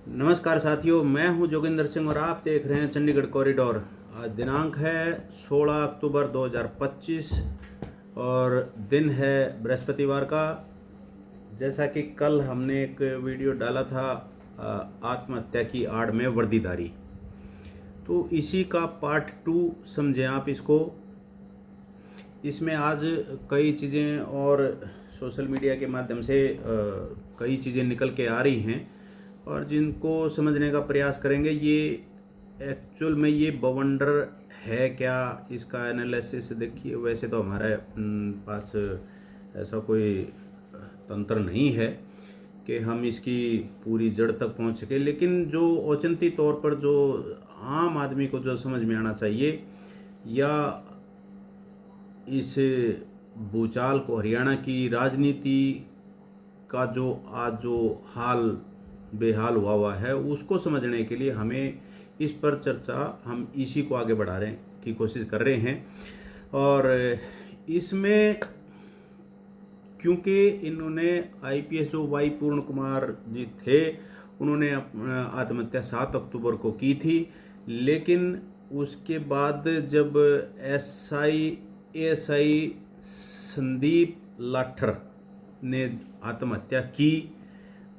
नमस्कार साथियों, मैं हूं जोगिंदर सिंह और आप देख रहे हैं चंडीगढ़ कॉरिडोर। आज दिनांक है 16 अक्टूबर 2025 और दिन है बृहस्पतिवार का। जैसा कि कल हमने एक वीडियो डाला था आत्महत्या की आड़ में वर्दीदारी, तो इसी का पार्ट 2 समझें आप इसको। इसमें आज कई चीज़ें और सोशल मीडिया के माध्यम से कई चीज़ें निकल के आ रही हैं और जिनको समझने का प्रयास करेंगे। ये एक्चुअल में ये बवंडर है क्या, इसका एनालिसिस देखिए। वैसे तो हमारे पास ऐसा कोई तंत्र नहीं है कि हम इसकी पूरी जड़ तक पहुंच सके, लेकिन जो औचित्य तौर पर जो आम आदमी को जो समझ में आना चाहिए, या इस भूचाल को, हरियाणा की राजनीति का जो आज जो हाल बेहाल हुआ है, उसको समझने के लिए हमें इस पर चर्चा, हम इसी को आगे बढ़ाने की कोशिश कर रहे हैं। और इसमें क्योंकि इन्होंने आईपीएस जो वाई पूर्ण कुमार जी थे, उन्होंने आत्महत्या 7 अक्टूबर को की थी, लेकिन उसके बाद जब एएसआई संदीप लाठर ने आत्महत्या की,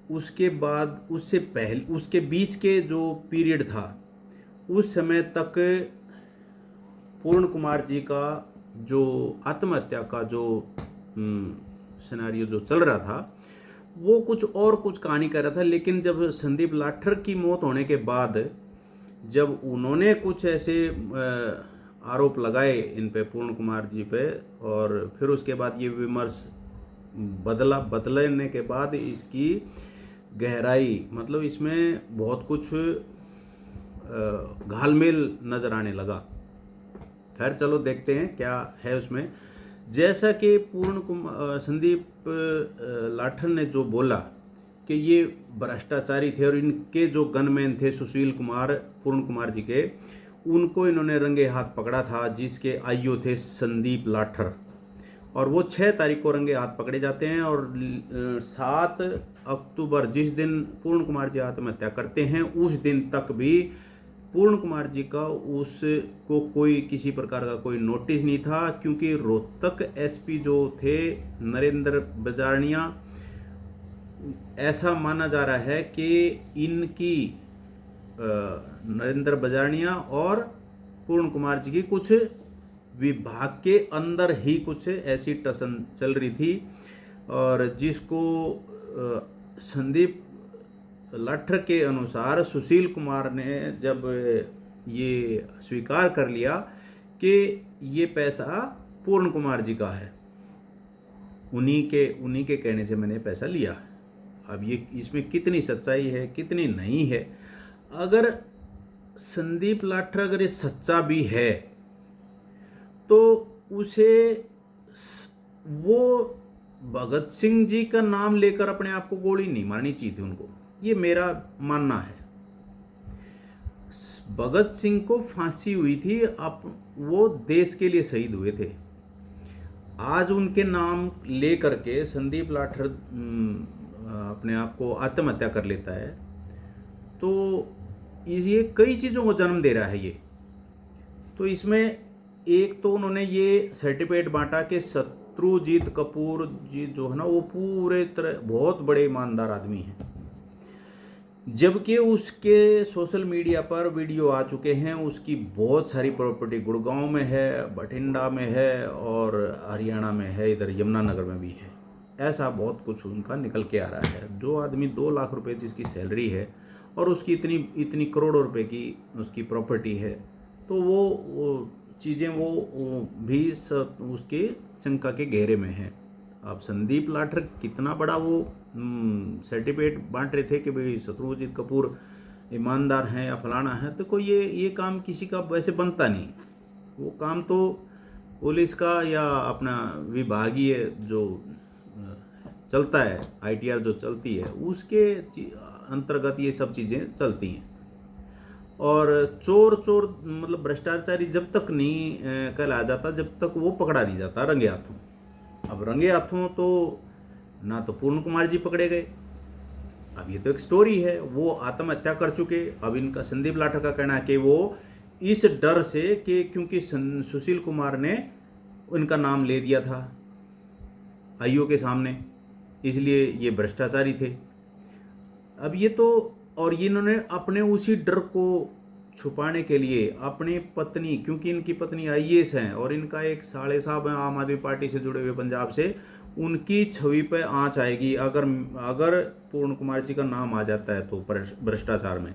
उसके बाद उससे पहले उसके बीच के जो पीरियड था, उस समय तक पूर्ण कुमार जी का जो आत्महत्या का जो सिनेरियो जो चल रहा था, वो कुछ कहानी कर रहा था। लेकिन जब संदीप लाठर की मौत होने के बाद, जब उन्होंने कुछ ऐसे आरोप लगाए इन पे, पूर्ण कुमार जी पे, और फिर उसके बाद ये विमर्श बदलने के बाद इसकी गहराई, मतलब इसमें बहुत कुछ घालमेल नज़र आने लगा। खैर चलो देखते हैं क्या है उसमें। जैसा कि संदीप लाठर ने जो बोला कि ये भ्रष्टाचारी थे और इनके जो गनमैन थे सुशील कुमार, पूर्ण कुमार जी के, उनको इन्होंने रंगे हाथ पकड़ा था, जिसके आईओ थे संदीप लाठर, और वो 6 तारीख को रंगे हाथ पकड़े जाते हैं। और 7 अक्टूबर जिस दिन पूर्ण कुमार जी आत्महत्या करते हैं, उस दिन तक भी पूर्ण कुमार जी का उसको कोई किसी प्रकार का कोई नोटिस नहीं था, क्योंकि रोहतक एसपी जो थे नरेंद्र बजारनिया, ऐसा माना जा रहा है कि इनकी नरेंद्र बजारनिया और पूर्ण कुमार जी की कुछ विभाग के अंदर ही कुछ ऐसी टसन चल रही थी, और जिसको संदीप लाठर के अनुसार सुशील कुमार ने जब ये स्वीकार कर लिया कि ये पैसा पूर्ण कुमार जी का है, उन्हीं के कहने से मैंने पैसा लिया। अब ये इसमें कितनी सच्चाई है कितनी नहीं है, अगर संदीप लाठर अगर ये सच्चा भी है तो उसे वो भगत सिंह जी का नाम लेकर अपने आप को गोली नहीं मारनी चाहिए थी उनको, ये मेरा मानना है। भगत सिंह को फांसी हुई थी, अब वो देश के लिए शहीद हुए थे। आज उनके नाम लेकर के संदीप लाठर अपने आप को आत्महत्या कर लेता है, तो ये कई चीज़ों को जन्म दे रहा है ये। तो इसमें एक तो उन्होंने ये सर्टिफिकेट बांटा कि शत्रुजीत कपूर जी जो है ना, वो पूरे तरह बहुत बड़े ईमानदार आदमी हैं, जबकि उसके सोशल मीडिया पर वीडियो आ चुके हैं, उसकी बहुत सारी प्रॉपर्टी गुड़गांव में है, बठिंडा में है और हरियाणा में है, इधर यमुनानगर में भी है। ऐसा बहुत कुछ उनका निकल के आ रहा है। जो आदमी 2 लाख रुपए जिसकी सैलरी है और उसकी इतनी करोड़ों रुपए की उसकी प्रॉपर्टी है, तो वो चीज़ें वो भी उसके शंका के घेरे में है। अब संदीप लाठर कितना बड़ा वो सर्टिफिकेट बांट रहे थे कि भाई शत्रुजीत कपूर ईमानदार हैं या फलाना है, तो कोई ये काम किसी का वैसे बनता नहीं। वो काम तो पुलिस का या अपना विभागीय जो चलता है, आईटीआर जो चलती है, उसके अंतर्गत ये सब चीज़ें चलती हैं। और चोर मतलब भ्रष्टाचारी जब तक नहीं कहलाया जाता, जब तक वो पकड़ा नहीं जाता रंगे हाथों। अब रंगे हाथों तो ना तो पूर्ण कुमार जी पकड़े गए, अब ये तो एक स्टोरी है, वो आत्महत्या कर चुके। अब इनका संदीप लाठर का कहना है कि वो इस डर से कि क्योंकि सुशील कुमार ने उनका नाम ले दिया था आईओ के सामने, इसलिए ये भ्रष्टाचारी थे। अब ये तो, और ये इन्होंने अपने उसी डर को छुपाने के लिए अपनी पत्नी, क्योंकि इनकी पत्नी आईएएस हैं और इनका एक साले साहब हैं आम आदमी पार्टी से जुड़े हुए पंजाब से, उनकी छवि पे आंच आएगी अगर अगर पूर्ण कुमार जी का नाम आ जाता है तो भ्रष्टाचार में,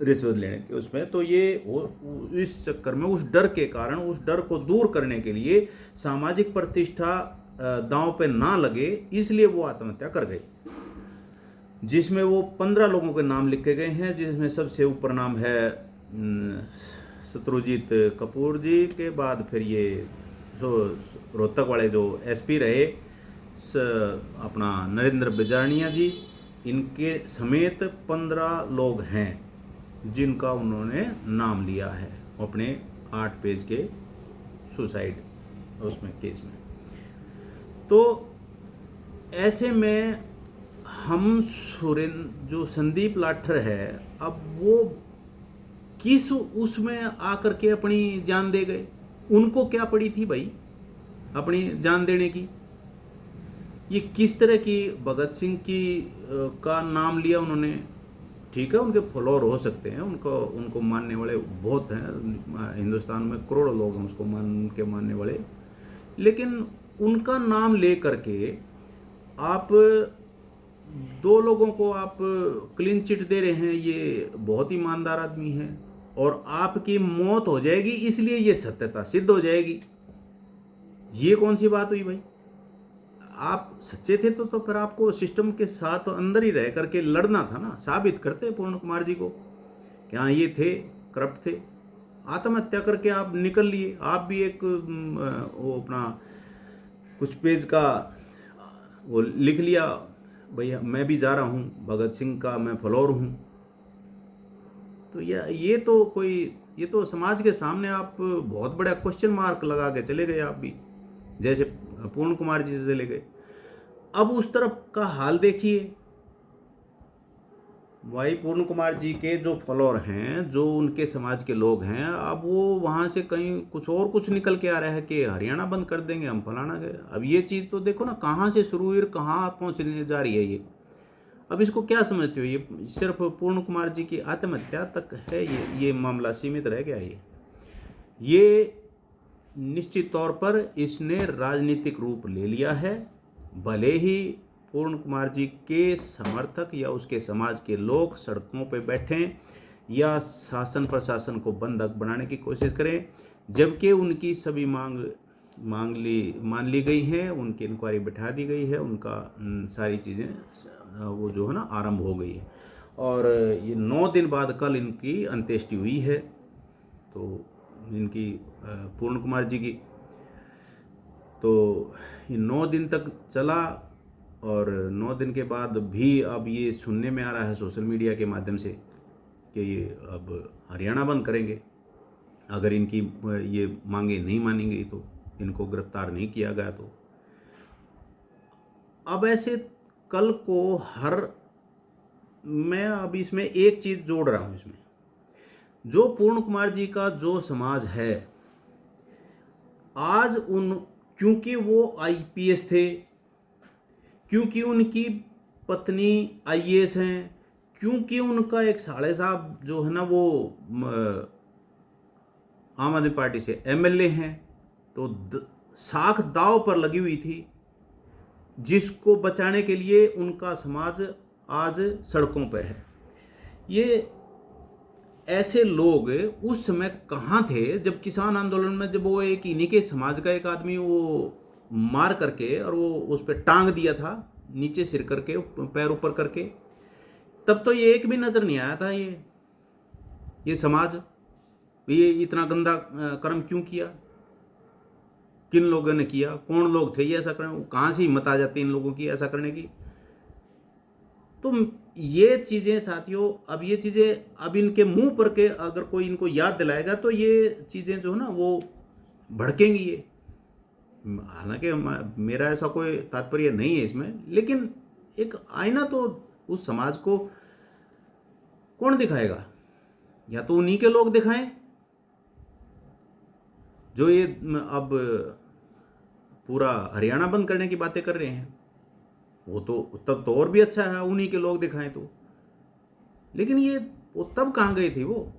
रिश्वत लेने के उसमें। तो ये इस चक्कर में, उस डर के कारण, उस डर को दूर करने के लिए, सामाजिक प्रतिष्ठा दांव पे ना लगे, इसलिए वो आत्महत्या कर गए। जिसमें वो 15 लोगों के नाम लिखे गए हैं, जिसमें सबसे ऊपर नाम है शत्रुजीत कपूर जी के बाद फिर ये जो रोहतक वाले जो एसपी रहे अपना नरेंद्र बिजारनिया जी, इनके समेत 15 लोग हैं जिनका उन्होंने नाम लिया है अपने 8 पेज के सुसाइड उसमें केस में। तो ऐसे में हम सुरेंद्र जो संदीप लाठर है, अब वो किस उसमें आकर के अपनी जान दे गए? उनको क्या पड़ी थी भाई अपनी जान देने की? ये किस तरह की भगत सिंह की का नाम लिया उन्होंने। ठीक है, उनके फॉलोअर हो सकते हैं, उनको मानने वाले बहुत हैं, हिंदुस्तान में करोड़ों लोग हैं उसको मानने वाले, लेकिन उनका नाम ले करके आप 2 लोगों को आप क्लीन चिट दे रहे हैं। ये बहुत ईमानदार आदमी है और आपकी मौत हो जाएगी इसलिए ये सत्यता सिद्ध हो जाएगी। ये कौन सी बात हुई भाई? आप सच्चे थे तो फिर आपको सिस्टम के साथ अंदर ही रह करके लड़ना था ना, साबित करते पूर्ण कुमार जी को कि हाँ ये थे, करप्ट थे। आत्महत्या करके आप निकल लिए। आप भी एक वो अपना कुछ पेज का वो लिख लिया, भैया मैं भी जा रहा हूँ, भगत सिंह का मैं फॉलोअर हूँ। तो ये तो कोई, ये तो समाज के सामने आप बहुत बड़ा क्वेश्चन मार्क लगा के चले गए आप भी, जैसे पूर्ण कुमार जी से चले गए। अब उस तरफ का हाल देखिए भाई, पूर्ण कुमार जी के जो फॉलोअर हैं, जो उनके समाज के लोग हैं, अब वो वहाँ से कहीं कुछ निकल के आ रहा है कि हरियाणा बंद कर देंगे हम, फलाना गए। अब ये चीज़ तो देखो ना कहाँ से शुरू हुई, कहाँ पहुँचने जा रही है ये। अब इसको क्या समझते हो? ये सिर्फ पूर्ण कुमार जी की आत्महत्या तक है ये मामला सीमित रह गया? ये निश्चित तौर पर इसने राजनीतिक रूप ले लिया है। भले ही पूर्ण कुमार जी के समर्थक या उसके समाज के लोग सड़कों पर बैठें या शासन प्रशासन को बंधक बनाने की कोशिश करें, जबकि उनकी सभी मान ली गई हैं, उनकी इंक्वायरी बैठा दी गई है, उनका सारी चीज़ें वो जो है ना आरंभ हो गई है। और ये 9 दिन बाद कल इनकी अंत्येष्टि हुई है, तो इनकी पूर्ण कुमार जी की, तो ये 9 दिन तक चला। और 9 दिन के बाद भी अब ये सुनने में आ रहा है सोशल मीडिया के माध्यम से कि ये अब हरियाणा बंद करेंगे अगर इनकी ये मांगे नहीं मानेंगी, तो इनको गिरफ्तार नहीं किया गया तो। अब ऐसे कल को मैं अब इसमें एक चीज़ जोड़ रहा हूँ, इसमें जो पूर्ण कुमार जी का जो समाज है आज, क्योंकि वो आईपीएस थे, क्योंकि उनकी पत्नी आईएएस हैं, क्योंकि उनका एक साले साहब जो है ना वो आम आदमी पार्टी से एमएलए हैं, तो साख दाव पर लगी हुई थी, जिसको बचाने के लिए उनका समाज आज सड़कों पर है। ये ऐसे लोग उस समय कहाँ थे जब किसान आंदोलन में, जब वो एक इन्हीं के समाज का एक आदमी वो मार करके और वो उस पर टांग दिया था, नीचे सिर करके पैर ऊपर करके, तब तो ये एक भी नजर नहीं आया था ये समाज, ये इतना गंदा कर्म क्यों किया, किन लोगों ने किया, कौन लोग थे ये ऐसा करने, कहाँ से हिम्मत आ जाती इन लोगों की ऐसा करने की। तो ये चीज़ें साथियों, अब ये चीज़ें अब इनके मुंह पर के अगर कोई इनको याद दिलाएगा तो ये चीज़ें जो है ना वो भड़केंगी ये। हालांकि मेरा ऐसा कोई तात्पर्य नहीं है इसमें, लेकिन एक आईना तो उस समाज को कौन दिखाएगा? या तो उन्हीं के लोग दिखाएं जो ये अब पूरा हरियाणा बंद करने की बातें कर रहे हैं। वो तो तब तो और भी अच्छा है, उन्हीं के लोग दिखाएं तो। लेकिन ये वो तब कहाँ गए थे? वो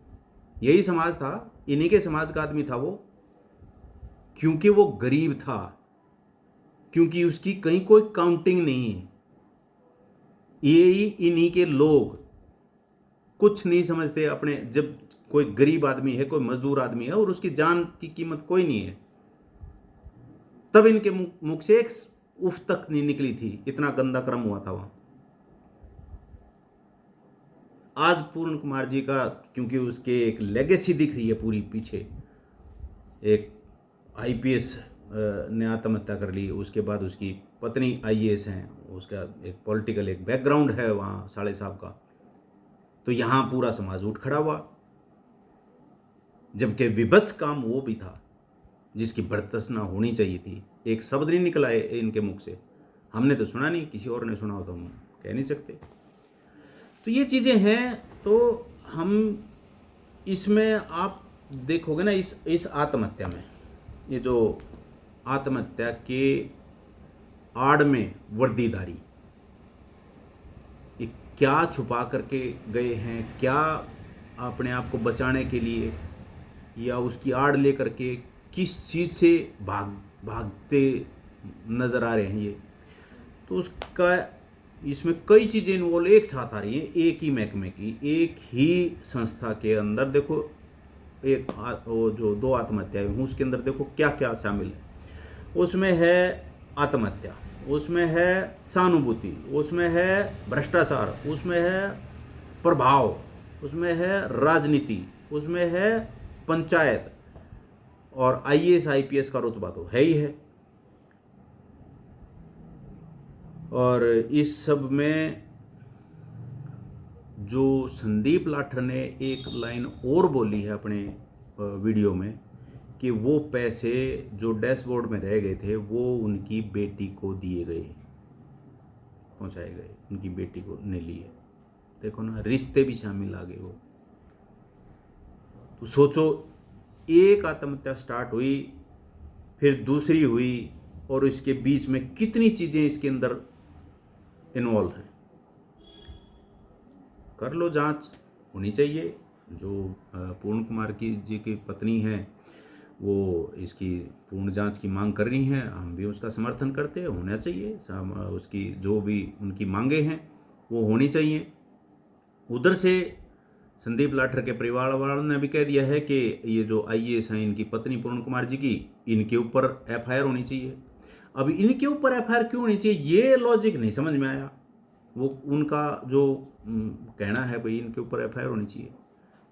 यही समाज था, इन्हीं के समाज का आदमी था वो। क्योंकि वो गरीब था, क्योंकि उसकी कहीं कोई काउंटिंग नहीं है। ये ही इन्हीं के लोग कुछ नहीं समझते अपने। जब कोई गरीब आदमी है, कोई मजदूर आदमी है और उसकी जान की कीमत कोई नहीं है, तब इनके मुख से एक उफ तक नहीं निकली थी। इतना गंदा कर्म हुआ था वहां। आज पूर्ण कुमार जी का, क्योंकि उसके एक लेगेसी दिख रही है पूरी पीछे, एक आईपीएस ने आत्महत्या कर ली, उसके बाद उसकी पत्नी आईएएस हैं, उसका एक पॉलिटिकल एक बैकग्राउंड है वहाँ साले साहब का। तो यहाँ पूरा समाज उठ खड़ा हुआ, जबकि विभत्स काम वो भी था जिसकी भर्त्सना होनी चाहिए थी। एक शब्द नहीं निकला है इनके मुख से, हमने तो सुना नहीं, किसी और ने सुना हो तो हम कह नहीं सकते। तो ये चीज़ें हैं। तो हम इसमें आप देखोगे ना, इस आत्महत्या में, ये जो आत्महत्या के आड़ में वर्दीधारी ये क्या छुपा करके गए हैं, क्या अपने आप को बचाने के लिए या उसकी आड़ लेकर के किस चीज़ से भागते नज़र आ रहे हैं ये, तो उसका इसमें कई चीज़ें इन्वॉल्व एक साथ आ रही हैं। एक ही महकमे की, एक ही संस्था के अंदर देखो, वो जो 2 आत्महत्याएं हुई उसके अंदर देखो क्या क्या शामिल है। उसमें है आत्महत्या, उसमें है सहानुभूति, उसमें है भ्रष्टाचार, उसमें है प्रभाव, उसमें है राजनीति, उसमें है पंचायत, और आईएएस आईपीएस का रुतबा तो है ही है। और इस सब में जो संदीप लाठर ने एक लाइन और बोली है अपने वीडियो में कि वो पैसे जो डैशबोर्ड में रह गए थे वो उनकी बेटी को दिए गए, पहुंचाए गए, उनकी बेटी को ने लिए। देखो ना, रिश्ते भी शामिल आ गए वो। तो सोचो, एक आत्महत्या स्टार्ट हुई, फिर दूसरी हुई, और इसके बीच में कितनी चीजें इसके अंदर इन्वॉल्व हैं। कर लो, जांच होनी चाहिए। जो पूर्ण कुमार जी की पत्नी है वो इसकी पूर्ण जांच की मांग कर रही हैं, हम भी उसका समर्थन करते हैं, होना चाहिए। उसकी जो भी उनकी मांगे हैं वो होनी चाहिए। उधर से संदीप लाठर के परिवार वालों ने भी कह दिया है कि ये जो आईएएस हैं, इनकी पत्नी पूर्ण कुमार जी की, इनके ऊपर एफआईआर होनी चाहिए। अब इनके ऊपर एफआईआर क्यों होनी चाहिए, ये लॉजिक नहीं समझ में आया। वो उनका जो कहना है भाई इनके ऊपर एफआईआर होनी चाहिए।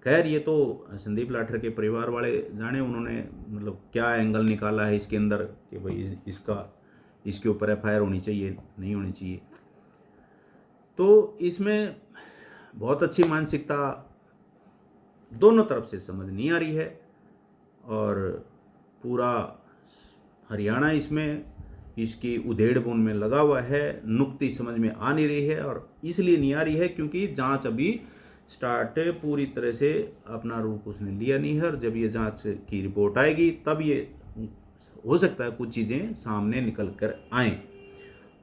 खैर, ये तो संदीप लाठर के परिवार वाले जाने, उन्होंने मतलब क्या एंगल निकाला है इसके अंदर कि भाई इसके ऊपर एफआईआर होनी चाहिए, नहीं होनी चाहिए। तो इसमें बहुत अच्छी मानसिकता दोनों तरफ से समझ नहीं आ रही है, और पूरा हरियाणा इसमें इसकी उधेड़-बुन में लगा हुआ है। नुक्ती समझ में आ नहीं रही है, और इसलिए नहीं आ रही है क्योंकि जांच अभी स्टार्ट पूरी तरह से अपना रूप उसने लिया नहीं है। और जब ये जांच की रिपोर्ट आएगी तब ये हो सकता है कुछ चीज़ें सामने निकल कर आएँ।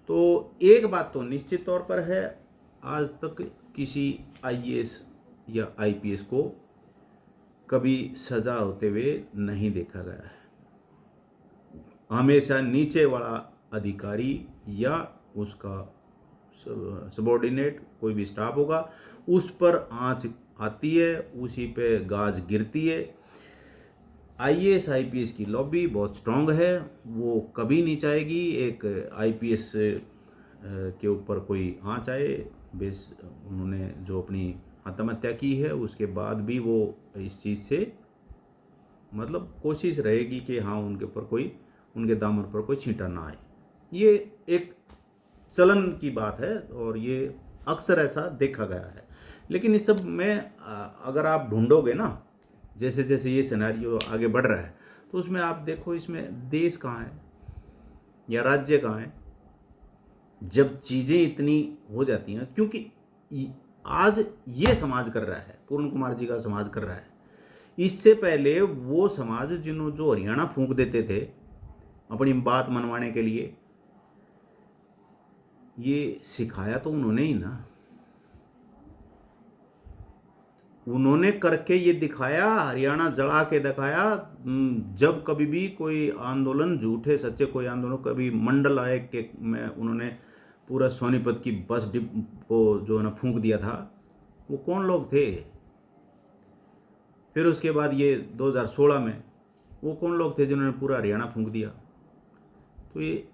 तो एक बात तो निश्चित तौर पर है, आज तक किसी आईएएस या आईपीएस को कभी सजा होते हुए नहीं देखा गया है। हमेशा नीचे वाला अधिकारी या उसका सबॉर्डिनेट कोई भी स्टाफ होगा, उस पर आंच आती है, उसी पे गाज गिरती है। आईएएस आईपीएस की लॉबी बहुत स्ट्रांग है, वो कभी नहीं चाहेगी एक आईपीएस के ऊपर कोई आंच आए। बेस उन्होंने जो अपनी आत्महत्या की है उसके बाद भी वो इस चीज़ से मतलब कोशिश रहेगी कि हाँ उनके ऊपर कोई, उनके दामन पर कोई छींटा ना आए। ये एक चलन की बात है और ये अक्सर ऐसा देखा गया है। लेकिन इस सब में अगर आप ढूंढोगे ना, जैसे जैसे ये सिनेरियो आगे बढ़ रहा है, तो उसमें आप देखो इसमें देश कहाँ है या राज्य कहाँ है। जब चीज़ें इतनी हो जाती हैं, क्योंकि आज ये समाज कर रहा है, पूर्ण कुमार जी का समाज कर रहा है। इससे पहले वो समाज जो हरियाणा फूंक देते थे अपनी बात मनवाने के लिए, ये सिखाया तो उन्होंने ही ना। उन्होंने करके ये दिखाया, हरियाणा जला के दिखाया। जब कभी भी कोई आंदोलन, झूठे सच्चे कोई आंदोलन, कभी मंडल आए के में उन्होंने पूरा सोनीपत की बस डिपो जो है ना फूंक दिया था, वो कौन लोग थे? फिर उसके बाद ये 2016 में वो कौन लोग थे जिन्होंने पूरा हरियाणा फूंक दिया? तो ये,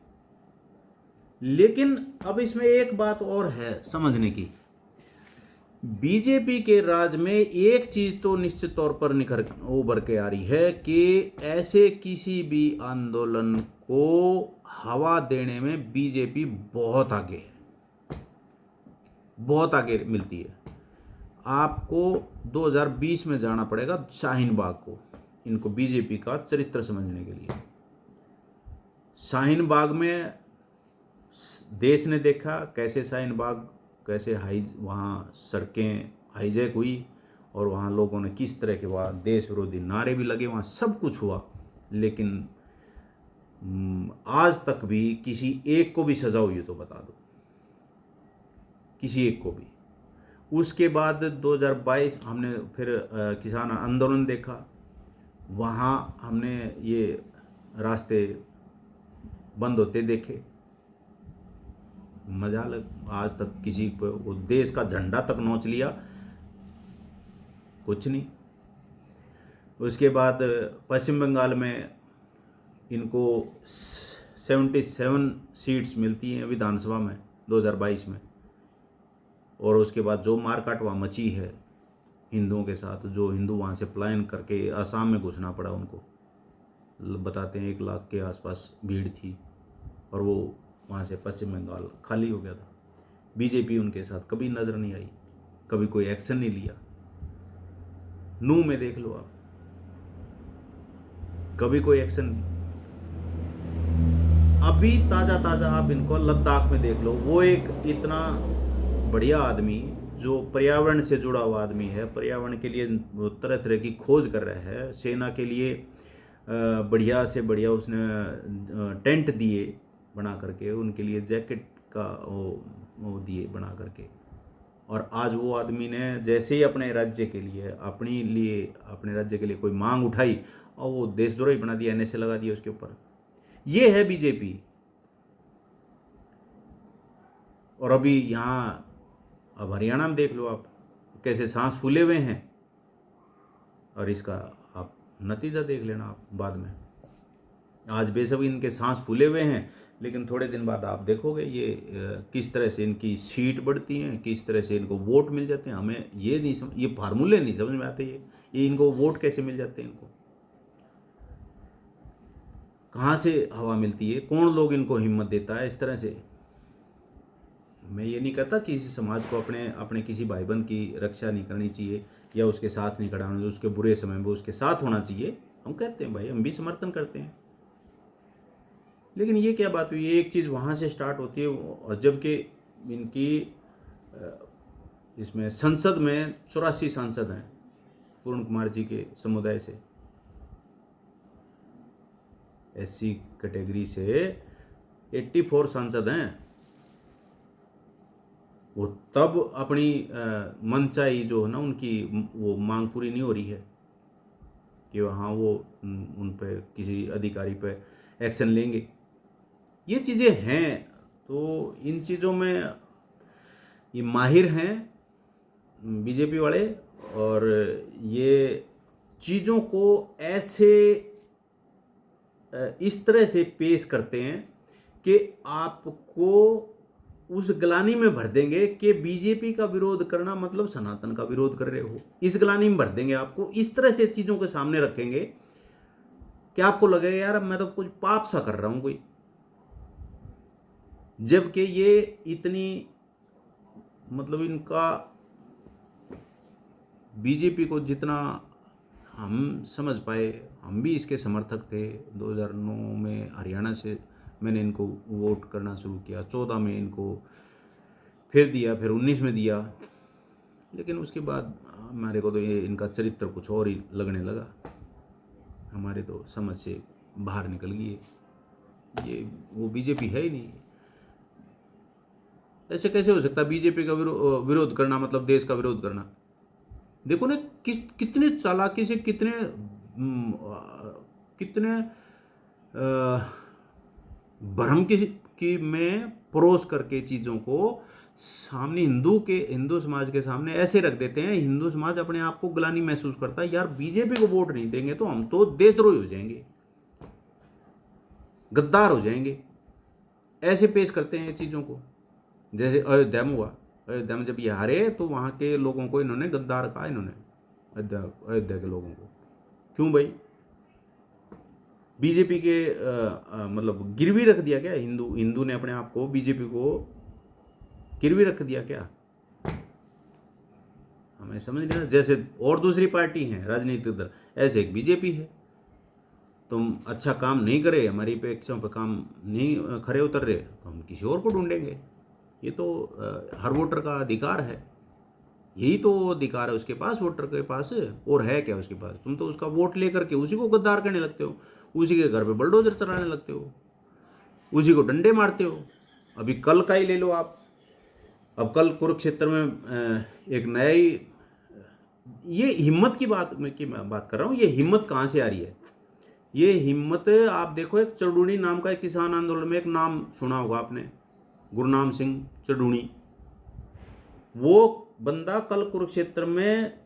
लेकिन अब इसमें एक बात और है समझने की। बीजेपी के राज में एक चीज तो निश्चित तौर पर उभर के आ रही है कि ऐसे किसी भी आंदोलन को हवा देने में बीजेपी बहुत आगे है, बहुत आगे मिलती है। आपको 2020 में जाना पड़ेगा शाहीन बाग को, इनको बीजेपी का चरित्र समझने के लिए। शाहीन बाग में देश ने देखा कैसे शाहीन बाग कैसे वहाँ सड़कें हाईजैक हुई, और वहाँ लोगों ने किस तरह के वहाँ देश विरोधी नारे भी लगे, वहाँ सब कुछ हुआ। लेकिन आज तक भी किसी एक को भी सजा हुई है तो बता दो, किसी एक को भी। उसके बाद 2022 हमने फिर किसान आंदोलन देखा, वहाँ हमने ये रास्ते बंद होते देखे। मजाल, आज तक किसी को वो देश का झंडा तक नोच लिया, कुछ नहीं। उसके बाद पश्चिम बंगाल में इनको 77 सीट्स मिलती हैं विधानसभा में 2022 में, और उसके बाद जो मारकाट वहाँ मची है हिंदुओं के साथ, जो हिंदू वहाँ से पलायन करके असम में घुसना पड़ा उनको, बताते हैं 1 लाख के आसपास भीड़ थी, और वो वहाँ से पश्चिम बंगाल खाली हो गया था। बीजेपी उनके साथ कभी नज़र नहीं आई, कभी कोई एक्शन नहीं लिया। नू में देख लो आप, कभी कोई एक्शन नहीं। अभी ताज़ा ताज़ा आप इनको लद्दाख में देख लो, वो एक इतना बढ़िया आदमी जो पर्यावरण से जुड़ा हुआ आदमी है, पर्यावरण के लिए तरह तरह की खोज कर रहा है, सेना के लिए बढ़िया से बढ़िया उसने टेंट दिए बना करके, उनके लिए जैकेट का वो दिए बना करके। और आज वो आदमी ने जैसे ही अपने राज्य के लिए अपने राज्य के लिए कोई मांग उठाई, और वो देशद्रोही बना दिया, NSA लगा दिया उसके ऊपर। ये है बीजेपी। और अभी यहाँ अब हरियाणा में देख लो आप, कैसे सांस फूले हुए हैं, और इसका आप नतीजा देख लेना आप बाद में। आज बेशक इनके सांस फूले हुए हैं, लेकिन थोड़े दिन बाद आप देखोगे ये किस तरह से इनकी सीट बढ़ती हैं, किस तरह से इनको वोट मिल जाते हैं। हमें ये नहीं समझ, ये फार्मूले नहीं समझ में आते, ये इनको वोट कैसे मिल जाते हैं, इनको कहाँ से हवा मिलती है, कौन लोग इनको हिम्मत देता है इस तरह से। मैं ये नहीं कहता कि किसी समाज को अपने किसी भाईबंद की रक्षा नहीं करनी चाहिए या उसके साथ नहीं खड़ा होना चाहिए, उसके बुरे समय में उसके साथ होना चाहिए। हम कहते हैं भाई, हम भी समर्थन करते हैं। लेकिन ये क्या बात हुई, एक चीज़ वहाँ से स्टार्ट होती है, और जबकि इनकी इसमें संसद में 84 सांसद हैं पूर्ण कुमार जी के समुदाय से, SC कैटेगरी से 84 सांसद हैं। वो तब अपनी मनचाही जो है ना उनकी वो मांग पूरी नहीं हो रही है कि हाँ वो उन पे किसी अधिकारी पे एक्शन लेंगे। ये चीज़ें हैं, तो इन चीज़ों में ये माहिर हैं बीजेपी वाले, और ये चीज़ों को ऐसे इस तरह से पेश करते हैं कि आपको उस ग्लानि में भर देंगे कि बीजेपी का विरोध करना मतलब सनातन का विरोध कर रहे हो, इस ग्लानि में भर देंगे आपको। इस तरह से चीज़ों के सामने रखेंगे कि आपको लगेगा यार मैं तो कुछ पाप सा कर रहा हूँ कोई, जबकि ये इतनी मतलब इनका बीजेपी को जितना हम समझ पाए, हम भी इसके समर्थक थे। 2009 में हरियाणा से मैंने इनको वोट करना शुरू किया, 14 में इनको फिर दिया, फिर 19 में दिया, लेकिन उसके बाद हमारे को तो ये इनका चरित्र कुछ और ही लगने लगा, हमारे तो समझ से बाहर निकल गई ये वो बीजेपी है ही नहीं। ऐसे कैसे हो सकता है बीजेपी का विरोध करना मतलब देश का विरोध करना? देखो ना कितने चालाकी से कितने कितने भ्रम की में परोस करके चीज़ों को सामने हिंदू समाज के सामने ऐसे रख देते हैं। हिंदू समाज अपने आप को ग्लानि महसूस करता है, यार बीजेपी को वोट नहीं देंगे तो हम तो देशद्रोही हो जाएंगे, गद्दार हो जाएंगे। ऐसे पेश करते हैं चीज़ों को। जैसे अयोध्या में हुआ, अयोध्या में जब ये हारे तो वहाँ के लोगों को इन्होंने गद्दार कहा, इन्होंने अयोध्या के लोगों को। क्यों भाई? बीजेपी के मतलब गिरवी रख दिया क्या? हिंदू ने अपने आप को बीजेपी को गिरवी रख दिया क्या? हमें समझ नहीं आता। जैसे और दूसरी पार्टी हैं राजनीतिक दल, ऐसे एक बीजेपी है। तुम अच्छा काम नहीं करे, हमारी अपेक्षाओं पर काम नहीं खरे उतर रहे, तो हम किसी और को ढूंढेंगे। ये तो हर वोटर का अधिकार है, यही तो अधिकार है उसके पास, वोटर के पास। और है क्या उसके पास? तुम तो उसका वोट लेकर के उसी को गद्दार करने लगते हो, उसी के घर पे बुलडोजर चलाने लगते हो, उसी को डंडे मारते हो। अभी कल का ही ले लो आप। अब कल कुरुक्षेत्र में एक नया ही, ये हिम्मत की बात कर रहा हूँ। ये हिम्मत कहाँ से आ रही है? ये हिम्मत आप देखो, एक चड़ूणी नाम का एक किसान आंदोलन में एक नाम सुना होगा आपने, गुरनाम सिंह चड़ूणी। वो बंदा कल कुरुक्षेत्र में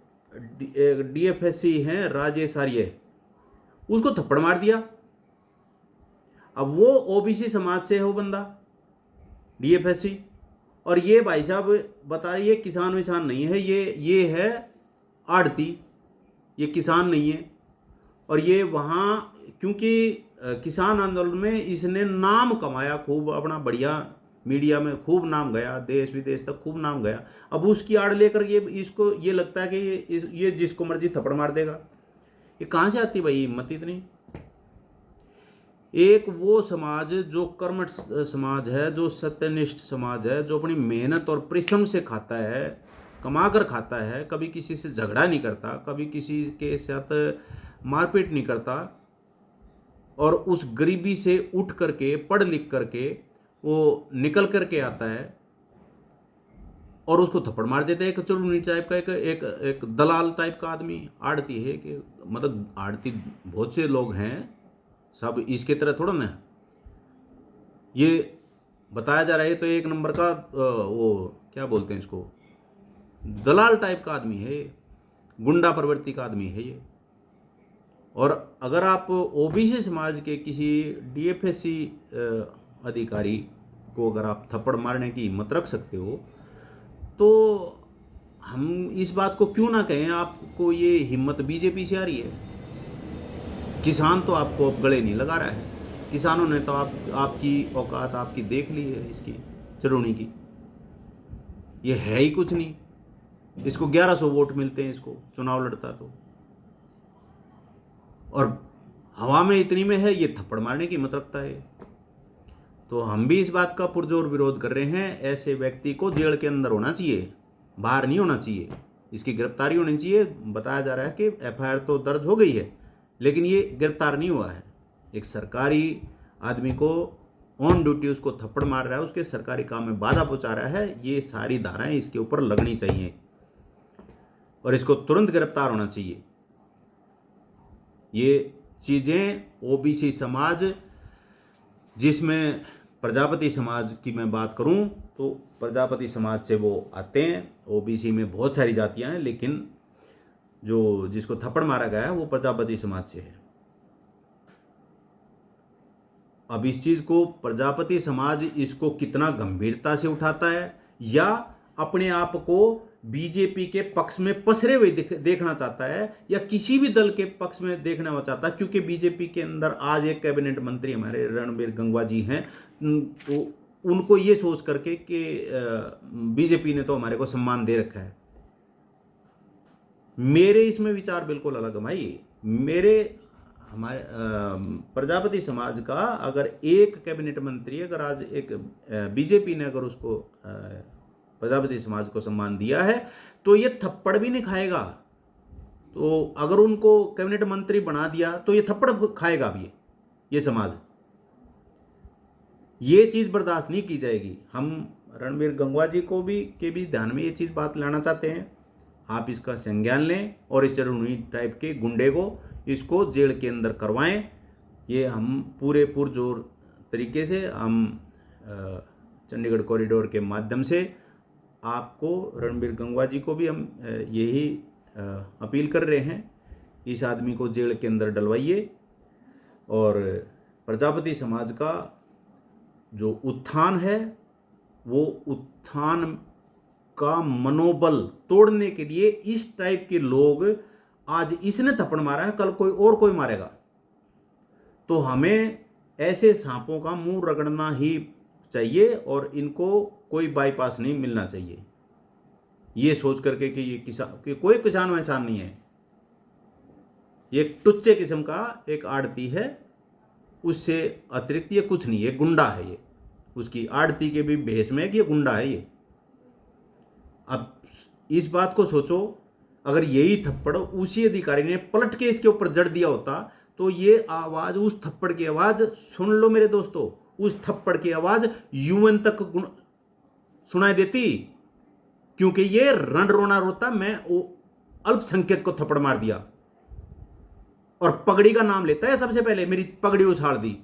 डीएफएससी हैं राजेश आर्य, उसको थप्पड़ मार दिया। अब वो ओबीसी समाज से है वो बंदा, डीएफएससी। और ये भाई साहब बता रही है किसान विसान नहीं है, ये है आड़ती, ये किसान नहीं है। और ये वहाँ क्योंकि किसान आंदोलन में इसने नाम कमाया खूब, अपना बढ़िया मीडिया में खूब नाम गया, देश विदेश तक खूब नाम गया। अब उसकी आड़ लेकर इसको ये लगता है कि ये जिसको मर्जी थप्पड़ मार देगा। ये कहाँ से आती भाई हिम्मत इतनी? एक वो समाज जो कर्मठ समाज है, जो सत्यनिष्ठ समाज है, जो अपनी मेहनत और परिश्रम से खाता है, कमा कर खाता है, कभी किसी से झगड़ा नहीं करता, कभी किसी के साथ मारपीट नहीं करता, और उस गरीबी से उठ करके पढ़ लिख करके वो निकल करके आता है और उसको थप्पड़ मार देता है एक चुड़ूनी टाइप का, एक दलाल टाइप का आदमी। आड़ती है कि मतलब आड़ती बहुत से लोग हैं, सब इसके तरह थोड़ा ना ये बताया जा रहा है। तो एक नंबर का वो क्या बोलते हैं इसको, दलाल टाइप का आदमी है, गुंडा प्रवृत्ति का आदमी है ये। और अगर आप ओबीसी समाज के किसी डीएफएससी अधिकारी को अगर आप थप्पड़ मारने की हिम्मत रख सकते हो, तो हम इस बात को क्यों ना कहें आपको ये हिम्मत बीजेपी से आ रही है। किसान तो आपको अब गले नहीं लगा रहा है, किसानों ने तो आपकी औकात आपकी देख ली है, इसकी चड़ूनी की। ये है ही कुछ नहीं, इसको 1100 वोट मिलते हैं, इसको चुनाव लड़ता तो, और हवा में इतनी में है, ये थप्पड़ मारने की हिम्मत रखता है। तो हम भी इस बात का पुरजोर विरोध कर रहे हैं। ऐसे व्यक्ति को जेल के अंदर होना चाहिए, बाहर नहीं होना चाहिए, इसकी गिरफ्तारी होनी चाहिए। बताया जा रहा है कि एफआईआर तो दर्ज हो गई है, लेकिन ये गिरफ्तार नहीं हुआ है। एक सरकारी आदमी को ऑन ड्यूटी उसको थप्पड़ मार रहा है, उसके सरकारी काम में बाधा पहुंचा रहा है, ये सारी धाराएं इसके ऊपर लगनी चाहिए और इसको तुरंत गिरफ्तार होना चाहिए। ये चीज़ें ओबीसी समाज, जिसमें प्रजापति समाज की मैं बात करूं तो प्रजापति समाज से वो आते हैं। ओबीसी में बहुत सारी जातियां हैं, लेकिन जो जिसको थप्पड़ मारा गया है वो प्रजापति समाज से है। अब इस चीज़ को प्रजापति समाज इसको कितना गंभीरता से उठाता है, या अपने आप को बीजेपी के पक्ष में पसरे हुए देखना चाहता है, या किसी भी दल के पक्ष में देखना चाहता है। क्योंकि बीजेपी के अंदर आज एक कैबिनेट मंत्री हमारे रणबीर गंगवा जी हैं, तो उनको ये सोच करके कि बीजेपी ने तो हमारे को सम्मान दे रखा है। मेरे इसमें विचार बिल्कुल अलग है भाई। हमारे प्रजापति समाज का अगर एक कैबिनेट मंत्री, अगर आज एक बीजेपी ने अगर उसको प्रजापति समाज को सम्मान दिया है, तो ये थप्पड़ भी नहीं खाएगा। तो अगर उनको कैबिनेट मंत्री बना दिया तो ये थप्पड़ खाएगा भी, ये समाज। ये चीज़ बर्दाश्त नहीं की जाएगी। हम रणबीर गंगवा जी को भी ध्यान में ये चीज़ बात लाना चाहते हैं। आप इसका संज्ञान लें और इस चरनुई टाइप के गुंडे को इसको जेल के अंदर करवाएं। ये हम पूरे पुरजोर तरीके से हम चंडीगढ़ कॉरिडोर के माध्यम से आपको, रणबीर गंगवा जी को भी हम यही अपील कर रहे हैं, इस आदमी को जेल के अंदर डलवाइए और प्रजापति समाज का जो उत्थान है वो उत्थान का मनोबल तोड़ने के लिए इस टाइप के लोग, आज इसने थप्पड़ मारा है कल कोई और कोई मारेगा, तो हमें ऐसे सांपों का मुंह रगड़ना ही चाहिए और इनको कोई बाईपास नहीं मिलना चाहिए, ये सोच करके कि ये किसान, कि कोई किसान वैसान नहीं है, ये टुच्चे किस्म का एक आड़ती है, उससे अतिरिक्त ये कुछ नहीं, ये गुंडा है। ये उसकी आड़ती के भी भेष में कि ये गुंडा है ये। अब इस बात को सोचो, अगर यही थप्पड़ उसी अधिकारी ने पलट के इसके ऊपर जड़ दिया होता तो ये आवाज, उस थप्पड़ की आवाज सुन लो मेरे दोस्तों, उस थप्पड़ की आवाज यूएन तक सुनाई देती, क्योंकि ये रण रोना रोता मैं अल्पसंख्यक को थप्पड़ मार दिया, और पगड़ी का नाम लेता है सबसे पहले, मेरी पगड़ी उछाल दी।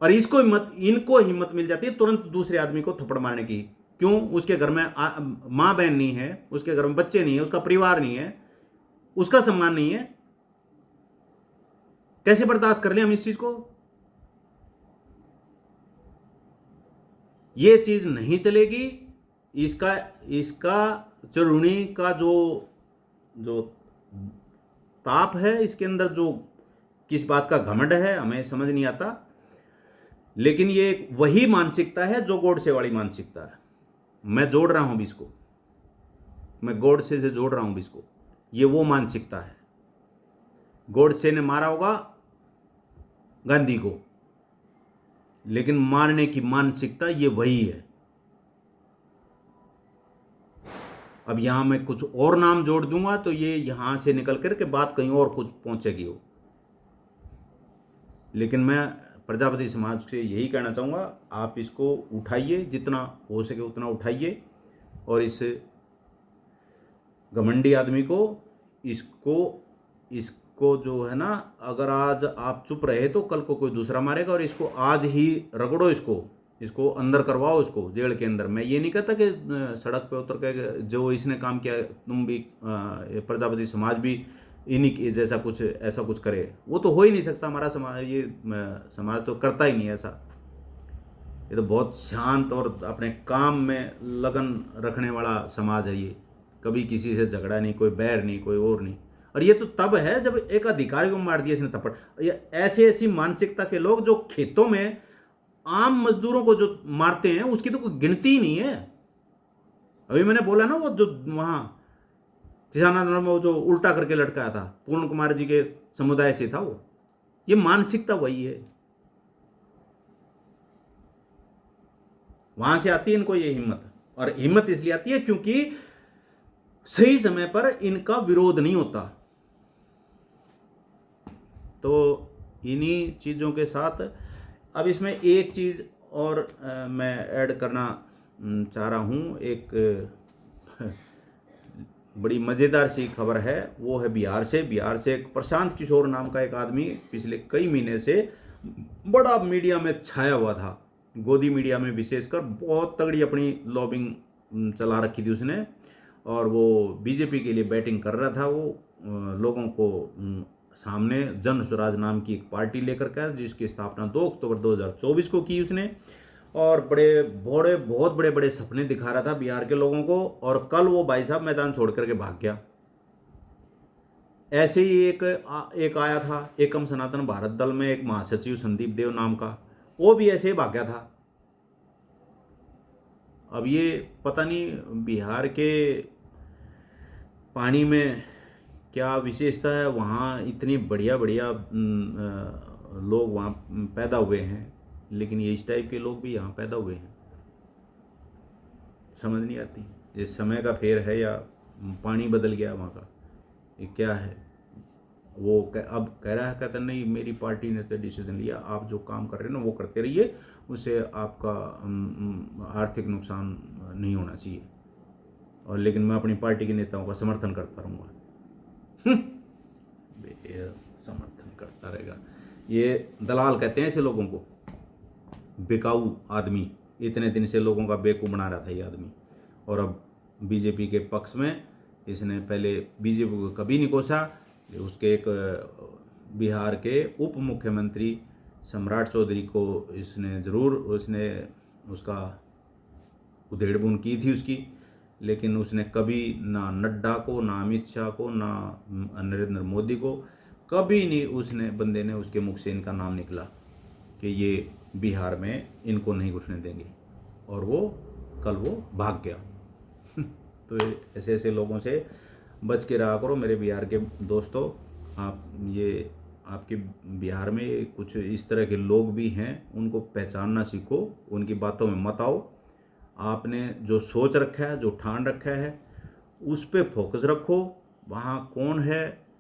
और इनको हिम्मत मिल जाती है तुरंत दूसरे आदमी को थप्पड़ मारने की। क्यों? उसके घर में मां बहन नहीं है, उसके घर में बच्चे नहीं है, उसका परिवार नहीं है, उसका सम्मान नहीं है। कैसे बर्दाश्त कर ले हम इस चीज को? ये चीज नहीं चलेगी। इसका चरुणी का जो ताप है इसके अंदर, जो किस बात का घमंड है हमें समझ नहीं आता, लेकिन ये वही मानसिकता है जो गोडसे वाली मानसिकता है। मैं जोड़ रहा हूं भी इसको, मैं गोडसे से जोड़ रहा हूं भी इसको। ये वो मानसिकता है। गोडसे ने मारा होगा गांधी को, लेकिन मारने की मानसिकता ये वही है। अब यहां मैं कुछ और नाम जोड़ दूंगा तो ये यहां से निकल करके बात कहीं और कुछ पहुंचेगी वो। लेकिन मैं प्रजापति समाज से यही कहना चाहूँगा, आप इसको उठाइए, जितना हो सके उतना उठाइए, और इस घमंडी आदमी को, इसको जो है ना, अगर आज आप चुप रहे तो कल को कोई दूसरा मारेगा, और इसको आज ही रगड़ो, इसको अंदर करवाओ, इसको जेल के अंदर। मैं ये नहीं कहता कि सड़क पे उतर के जो इसने काम किया तुम भी, प्रजापति समाज भी इन्हीं के जैसा कुछ ऐसा कुछ करे, वो तो हो ही नहीं सकता। हमारा समाज, ये समाज तो करता ही नहीं ऐसा। ये तो बहुत शांत और अपने काम में लगन रखने वाला समाज है ये। कभी किसी से झगड़ा नहीं, कोई बैर नहीं, कोई और नहीं। और ये तो तब है जब एक अधिकारी को मार दिया इसने थप्पड़। ये ऐसी मानसिकता के लोग जो खेतों में आम मजदूरों को जो मारते हैं उसकी तो कोई गिनती ही नहीं है। अभी मैंने बोला ना, वो जो वहां किसान आंदोलन में वो जो उल्टा करके लटकाया था, पूर्ण कुमार जी के समुदाय से था वो। ये मानसिकता वही है, वहां से आती है इनको ये हिम्मत। और हिम्मत इसलिए आती है क्योंकि सही समय पर इनका विरोध नहीं होता। तो इन्हीं चीजों के साथ अब इसमें एक चीज और मैं ऐड करना चाह रहा हूं। एक बड़ी मज़ेदार सी खबर है, वो है बिहार से एक प्रशांत किशोर नाम का एक आदमी पिछले कई महीने से बड़ा मीडिया में छाया हुआ था, गोदी मीडिया में विशेषकर। बहुत तगड़ी अपनी लॉबिंग चला रखी थी उसने, और वो बीजेपी के लिए बैटिंग कर रहा था। वो लोगों को सामने जन स्वराज नाम की एक पार्टी लेकर के, जिसकी स्थापना 2 अक्टूबर 2024 को की उसने, और बहुत बड़े बड़े सपने दिखा रहा था बिहार के लोगों को। और कल वो भाई साहब मैदान छोड़ करके भाग गया। ऐसे ही एक आया था एकम सनातन भारत दल में एक महासचिव संदीप देव नाम का, वो भी ऐसे ही भाग गया था। अब ये पता नहीं बिहार के पानी में क्या विशेषता है, वहाँ इतनी बढ़िया लोग वहाँ पैदा हुए हैं, लेकिन ये इस टाइप के लोग भी यहाँ पैदा हुए हैं। समझ नहीं आती। ये समय का फेर है या पानी बदल गया वहाँ का, ये क्या है। वो अब कह रहा है, कहता नहीं मेरी पार्टी ने तो डिसीजन लिया, आप जो काम कर रहे हैं ना वो करते रहिए, उससे आपका आर्थिक नुकसान नहीं होना चाहिए, और लेकिन मैं अपनी पार्टी के नेताओं का समर्थन करता रहूँगा। समर्थन करता रहेगा। ये दलाल कहते हैं ऐसे लोगों को, बेकाऊ आदमी। इतने दिन से लोगों का बेवकूफ़ बना रहा था ये आदमी, और अब बीजेपी के पक्ष में इसने पहले बीजेपी को कभी नहीं कोसा। उसके एक बिहार के उप मुख्यमंत्री सम्राट चौधरी को इसने ज़रूर उसका उधेड़बुन की थी उसकी, लेकिन उसने कभी ना नड्डा को, ना अमित शाह को, ना नरेंद्र मोदी को, कभी नहीं उसने बंदे ने उसके मुख से इनका नाम निकला कि ये बिहार में इनको नहीं घुसने देंगे, और वो कल वो भाग गया। तो ऐसे ऐसे लोगों से बच के रहा करो मेरे बिहार के दोस्तों। आप ये आपके बिहार में कुछ इस तरह के लोग भी हैं, उनको पहचानना सीखो, उनकी बातों में मत आओ। आपने जो सोच रखा है, जो ठान रखा है, उस पे फोकस रखो। वहाँ कौन है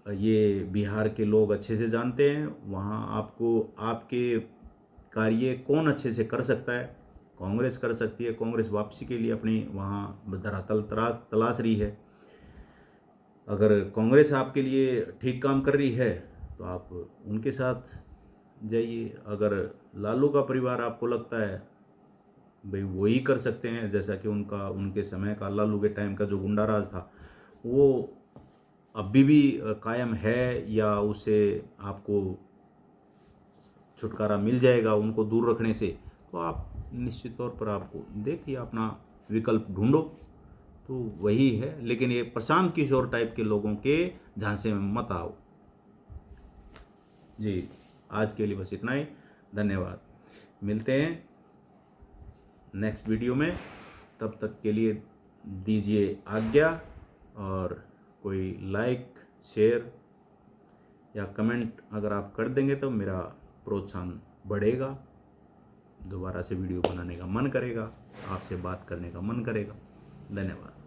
ये बिहार के लोग अच्छे से जानते हैं। वहाँ आपको आपके कार्य कौन अच्छे से कर सकता है, कांग्रेस कर सकती है। कांग्रेस वापसी के लिए अपनी वहाँ धरातल तलाश रही है। अगर कांग्रेस आपके लिए ठीक काम कर रही है तो आप उनके साथ जाइए। अगर लालू का परिवार आपको लगता है भाई वही कर सकते हैं, जैसा कि उनके समय का लालू के टाइम का जो गुंडा राज था वो अभी भी कायम है, या उससे आपको छुटकारा मिल जाएगा उनको दूर रखने से, तो आप निश्चित तौर पर आपको देखिए, अपना विकल्प ढूंढो। तो वही है, लेकिन ये प्रशांत किशोर टाइप के लोगों के झांसे में मत आओ जी। आज के लिए बस इतना ही, धन्यवाद। मिलते हैं नेक्स्ट वीडियो में, तब तक के लिए दीजिए आज्ञा, और कोई लाइक, शेयर या कमेंट अगर आप कर देंगे तो मेरा प्रोत्साहन बढ़ेगा, दोबारा से वीडियो बनाने का मन करेगा, आपसे बात करने का मन करेगा। धन्यवाद।